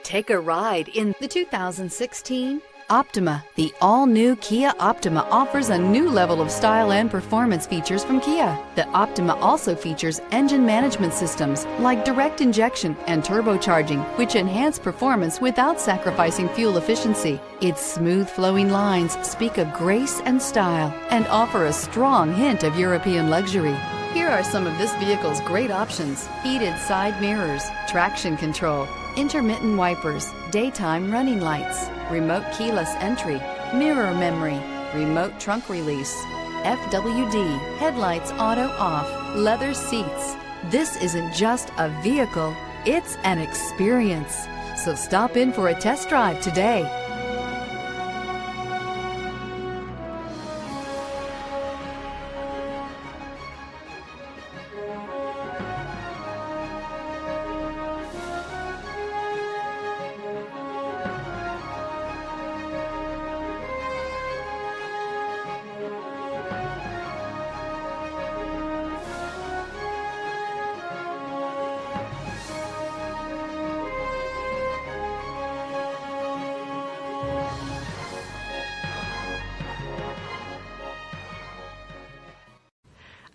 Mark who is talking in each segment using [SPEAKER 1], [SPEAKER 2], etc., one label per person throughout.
[SPEAKER 1] Take a ride in the 2016 Optima. The all-new Kia Optima offers a new level of style and performance features from Kia. The Optima also features engine management systems like direct injection and turbocharging, which enhance performance without sacrificing fuel efficiency. Its smooth flowing lines speak of grace and style and offer a strong hint of European luxury. Here are some of this vehicle's great options: heated side mirrors, traction control, intermittent wipers, daytime running lights, remote keyless entry, mirror memory, remote trunk release, FWD, headlights auto off, leather seats. This isn't just a vehicle, it's an experience. So stop in for a test drive today.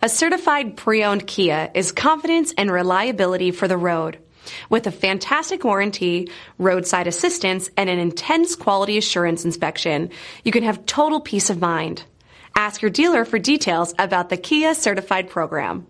[SPEAKER 2] A certified pre-owned Kia is confidence and reliability for the road. With a fantastic warranty, roadside assistance, and an intense quality assurance inspection, you can have total peace of mind. Ask your dealer for details about the Kia Certified program.